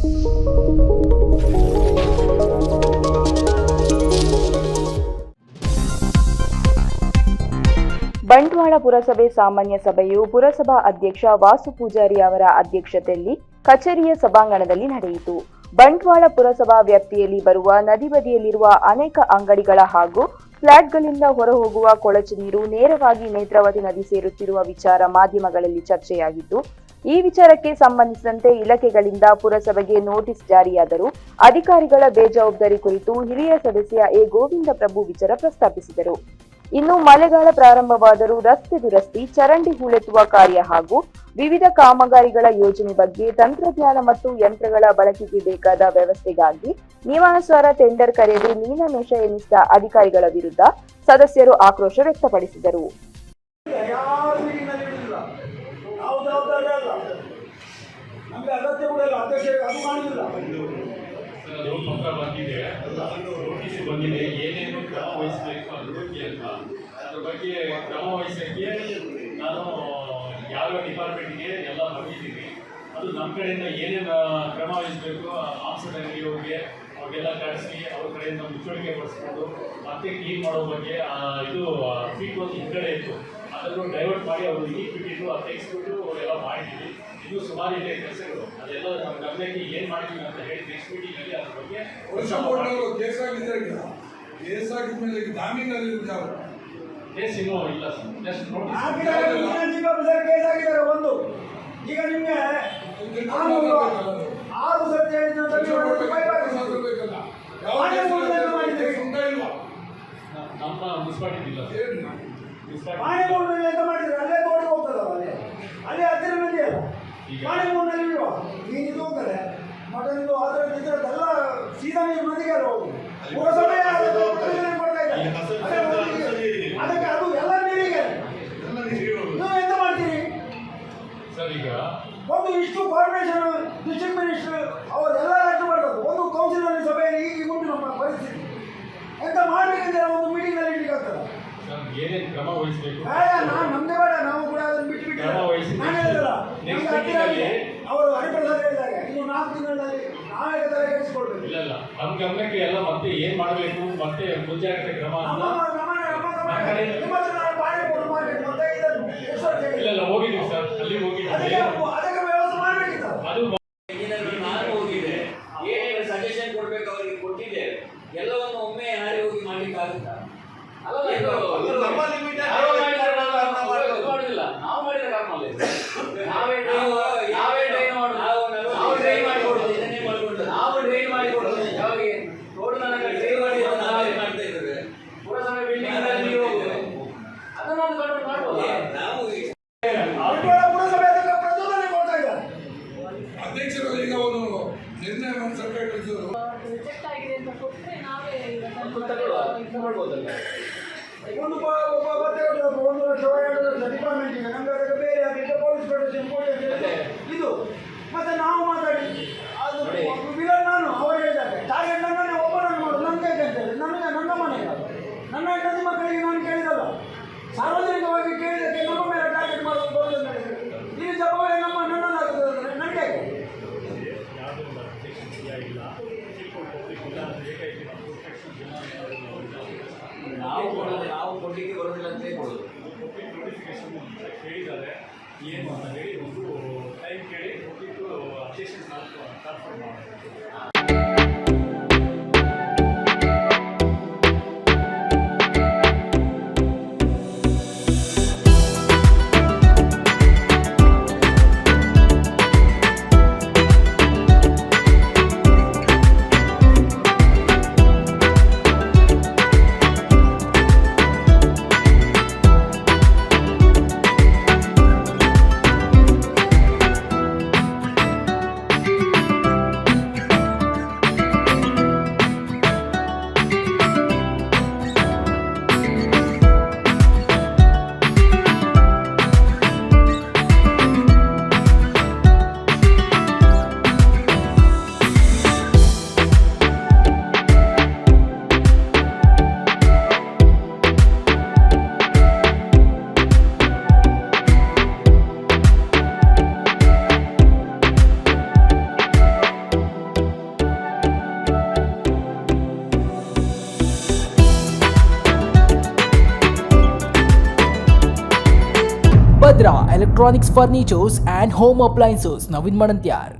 ಬಂಟ್ವಾಳ ಪುರಸಭೆ ಸಾಮಾನ್ಯ ಸಭೆಯು ಪುರಸಭಾ ಅಧ್ಯಕ್ಷ ವಾಸು ಪೂಜಾರಿ ಅವರ ಅಧ್ಯಕ್ಷತೆಯಲ್ಲಿ ಕಚೇರಿಯ ಸಭಾಂಗಣದಲ್ಲಿ ನಡೆಯಿತು. ಬಂಟ್ವಾಳ ಪುರಸಭಾ ವ್ಯಾಪ್ತಿಯಲ್ಲಿ ಬರುವ ನದಿ ಬದಿಯಲ್ಲಿರುವ ಅನೇಕ ಅಂಗಡಿಗಳ ಹಾಗೂ ಫ್ಲಾಟ್ಗಳಿಂದ ಹೊರಹೋಗುವ ಕೊಳಚೆ ನೀರು ನೇರವಾಗಿ ನೇತ್ರಾವತಿ ನದಿ ಸೇರುತ್ತಿರುವ ವಿಚಾರ ಮಾಧ್ಯಮಗಳಲ್ಲಿ ಚರ್ಚೆಯಾಗಿದ್ದು, ಈ ವಿಚಾರಕ್ಕೆ ಸಂಬಂಧಿಸಿದಂತೆ ಇಲಾಖೆಗಳಿಂದ ಪುರಸಭೆಗೆ ನೋಟಿಸ್ ಜಾರಿಯಾದರೂ ಅಧಿಕಾರಿಗಳ ಬೇಜವಾಬ್ದಾರಿ ಕುರಿತು ಹಿರಿಯ ಸದಸ್ಯ ಎ ಗೋವಿಂದ ಪ್ರಭು ವಿಚಾರ ಪ್ರಸ್ತಾಪಿಸಿದರು. ಇನ್ನು ಮಳೆಗಾಲ ಪ್ರಾರಂಭವಾದರೂ ರಸ್ತೆ ದುರಸ್ತಿ, ಚರಂಡಿ ಹೂಳೆತ್ತುವ ಕಾರ್ಯ ಹಾಗೂ ವಿವಿಧ ಕಾಮಗಾರಿಗಳ ಯೋಜನೆ ಬಗ್ಗೆ ತಂತ್ರಜ್ಞಾನ ಮತ್ತು ಯಂತ್ರಗಳ ಬಳಕೆಗೆ ಬೇಕಾದ ವ್ಯವಸ್ಥೆಗಾಗಿ ನಿಯಮಾನುಸಾರ ಟೆಂಡರ್ ಕರೆಯದೆ ಮೀನಮೇಷ ಎನ್ನಿಸಿದ ಅಧಿಕಾರಿಗಳ ವಿರುದ್ಧ ಸದಸ್ಯರು ಆಕ್ರೋಶ ವ್ಯಕ್ತಪಡಿಸಿದರು. ಏನೇನು ಕ್ರಮ ವಹಿಸಬೇಕು ಅದ್ರ ಬಗ್ಗೆ ಕ್ರಮ ವಹಿಸೋಕ್ಕೆ ನಾನು ಯಾವ ಡಿಪಾರ್ಟ್ಮೆಂಟ್ಗೆ ಎಲ್ಲ ಬಂದಿದ್ದೀನಿ. ಅದು ನಮ್ಮ ಕಡೆಯಿಂದ ಏನೇನು ಕ್ರಮ ವಹಿಸಬೇಕು ಆನ್ಸರ್ ಅಂಗಡಿಯವ್ರಿಗೆ ಅವ್ರಿಗೆಲ್ಲ ಕಳಿಸಿ ಅವ್ರ ಕಡೆಯಿಂದ ಮುಚ್ಚಳಿಕೆ ಪಡಿಸ್ಕೊಂಡು ಮತ್ತೆ ಕ್ಲೀನ್ ಮಾಡೋ ಬಗ್ಗೆ ಇದು ಫೀಟ್ ಒಂದು ಹಿಂದ್ಗಡೆ ಇತ್ತು, ಅದನ್ನು ಡೈವರ್ಟ್ ಮಾಡಿ ಅವರು ಇಲ್ಲಿ ಬಿಟ್ಟಿದ್ದು ಅದು ತೆಗೆಸ್ಬಿಟ್ಟು ಎಲ್ಲ ಮಾಡಿದ್ದೀವಿ. ಇದು ಸುಮಾರು ಇದೆ ಕೆಲಸಗಳು, ಅದೆಲ್ಲ ನಮ್ಮ ಗಮನಕ್ಕೆ ಏನು ಮಾಡಿದ್ದೀವಿ ಅಂತ ಹೇಳಿ ನೆಕ್ಸ್ಟ್ ಮೀಟಿಂಗಲ್ಲಿ ಅದ್ರ ಬಗ್ಗೆ ಕೇಸಾಗಿದ್ಮೇಲೆ ಜಾಮೀನಲ್ಲಿ ಕೇಸ್ ಇನ್ನೂ ಇಲ್ಲ ಸರ್, ಜಸ್ಟ್ ನೋಟಿಸ್. ಒಂದು ಈಗ ನಿಮಗೆ 6 ಸರ್ತಿ ನಮ್ಮ ಮುನ್ಸಿಪಾಲಿಟಿ ಇಲ್ಲ ಎಂತ ಮಾಡಿದ್ರೆ ಅಲ್ಲೇ ಬೋರ್ಡ್ ಹೋಗ್ತದಲ್ಲ, ಅಲ್ಲೇ ಹತ್ತಿರ ಮಂದಿ ಅಲ್ಲ ಮಾಣಿಮೂರಿನಲ್ಲಿ ಇರುವ ನೀನು ಇದು ಹೋಗ್ತದೆ ಮಟನ್ ಇದು ಅದರದ್ದೆಲ್ಲ ಸೀದಾ ನೀರು ನದಿಗೆ ಅಲ್ಲ ಹೋಗುದು. ಪುರಸಭೆ ಕೊಡ್ತಾ ಇದ್ದಾರೆ ಅದಕ್ಕೆ ಅದು ಎಲ್ಲ ನೀರಿಗೆ ನೀವು ಎಂತ ಮಾಡ್ತೀರಿ ಸರ್? ಈಗ ಒಂದು ಇಷ್ಟು ಕಾರ್ಪೊರೇಷನ್ ಡಿಸ್ಟ್ರಿಕ್ಟ್ ಮಿನಿಸ್ಟರ್ ಅವರೆಲ್ಲ ರದ್ದು ಮಾಡೋದು ಒಂದು ಕೌನ್ಸಿಲರ್ ಸಭೆಯಲ್ಲಿ ಈಗ ಉಂಟು ನಮ್ಮ ಪರಿಸ್ಥಿತಿ. ಎಂತ ಮಾಡಬೇಕಂದ್ರೆ ಒಂದು ಮೀಟಿಂಗ್ನಲ್ಲಿ ಇಡ್ಲಿಕ್ಕೆ ಆಗ್ತದ. ಏನೇನು ಕ್ರಮ ವಹಿಸಬೇಕು ನಮ್ಗೆ ಬೇಡ, ನಾವು ಕೂಡ ಅದನ್ನು ಬಿಟ್ಟು ನಾನು ಹೇಳಿದಲ್ಲ ಅವರು ಹರಿಪ್ರಸಾದ್ ಹೇಳಿದಾಗ ಇನ್ನು 4 ದಿನಗಳಲ್ಲಿ ನಾವೇ ತಲೆ ಕೆಡಿಸಿಕೊಳ್ಬೇಕು. ಇಲ್ಲ ನಮ್ಮ ಗಮನಕ್ಕೆ ಎಲ್ಲ ಮತ್ತೆ ಏನ್ ಮಾಡಬೇಕು ಮತ್ತೆ ಮುಂಜಾಗ್ರತೆ ಕ್ರಮ ಇಲ್ಲ ಹೋಗಿದ್ದೀವಿ ಸರ್, ಅಲ್ಲಿ ಹೋಗಿದ್ದೀವಿ, ಅದಕ್ಕೆ ವ್ಯವಸ್ಥೆ ಮಾಡಬೇಕಿತ್ತು. ಅದು ನಾನು ಹೋಗಿದ್ದೆ, ಏನೇನು ಸಜೆಷನ್ ಕೊಡ್ಬೇಕು ಅವರಿಗೆ ಕೊಟ್ಟಿದ್ದೇವೆ. ಎಲ್ಲವನ್ನು ಒಮ್ಮೆ ಹಾರಿ ಹೋಗಿ ಮಾಡ್ಲಿಕ್ಕೆ ಆಗುತ್ತಾ? ಅಲ್ಲ ಮಾಡುದಿಲ್ಲ, ನಾವು ಮಾಡಿದ ಕಾರಣ ನಾವೇ ಟ್ರೈನ್ ಮಾಡಿಕೊಡುದು, ಇದನ್ನೇ ಮಾಡಿಕೊಂಡು ನಾವು ಟ್ರೈನ್ ಮಾಡಿಕೊಡುದು. ಯಾವಾಗ ರೋಡ್ ನನಗೆ ಟ್ರೈನ್ ಮಾಡಿ ನಾವೇ ಮಾಡ್ತಾ ಇದ್ದೇವೆ. ಪುರಸಭೆ ಬಿಲ್ಡಿಂಗ್ ನೀವು ಹೋಗುದು ಅದನ್ನು ಒಂದು ಕಂಟ್ರೋಲ್ ಮಾಡ್ಬೋದು. ನಾವು ಪುರಸಭೆ ಪ್ರಚೋದನೆ ಕೊಡ್ತಾ ಇದ್ದಾರೆ ಅಧ್ಯಕ್ಷರು. ಈಗ ಒಂದು ನಿರ್ಣಯವನ್ನು ಸರ್ಕಾರ ಕಳಿಸಿದ್ರು ಮಾಡ್ಬೋದಲ್ಲ. ಒಂದು ಲಕ್ಷ 2 ಲಕ್ಷ ಡಿಪಾರ್ಟ್ಮೆಂಟಿಗೆ ನಮ್ಗೆ ಅದಕ್ಕೆ ಬೇರೆ ಅದಕ್ಕೆ ಪೊಲೀಸ್ ಪ್ರೊಟೆಕ್ಷನ್ ಇದು ಮತ್ತೆ ನಾವು ಮಾತಾಡಿ ಅದು ವಿಲನ್ ನಾನು ಅವರು ಹೇಳಿದ್ದಾರೆ ಟಾರ್ಗೆಟ್ ನನ್ನೇ ಒಬ್ಬರನ್ನು ಮಾಡೋದು ನನಗೆ ಅಂತೇಳಿ ನನಗೆ ನನ್ನ ಮನೆಗೆ ನನ್ನ ಹೆಂಡತಿ ಮಕ್ಕಳಿಗೆ ನಾನು ಕೇಳಿದಲ್ಲ, ಸಾರ್ವಜನಿಕವಾಗಿ ಕೇಳಿದಕ್ಕೆ ನಮ್ಮ ಮೇಲೆ ಟಾರ್ಗೆಟ್ ಮಾಡೋದು ಈ ಜವಾಬ್ದಾರಿ ನನ್ನನ್ನಾಗುತ್ತದೆ ನನಗೆ. ನಾವು ಕೊಡ್ಲಿಕ್ಕೆ ಬರೋದಿಲ್ಲ ಅಂತ ಕೊಡೋದು. ಹೇಳಿದ್ದಾರೆ ಏನು ಅಂತ ಹೇಳಿ ಒಂದು ಟೈಮ್ ಕೇಳಿ ಹೋಗಿದ್ದು ಅಬ್ಜೆಕ್ಷನ್ ಟ್ರಾನ್ಸ್ಫರ್ ಮಾಡಿ. Indra Electronics Furnitures and Home Appliances, Navin Manantyar.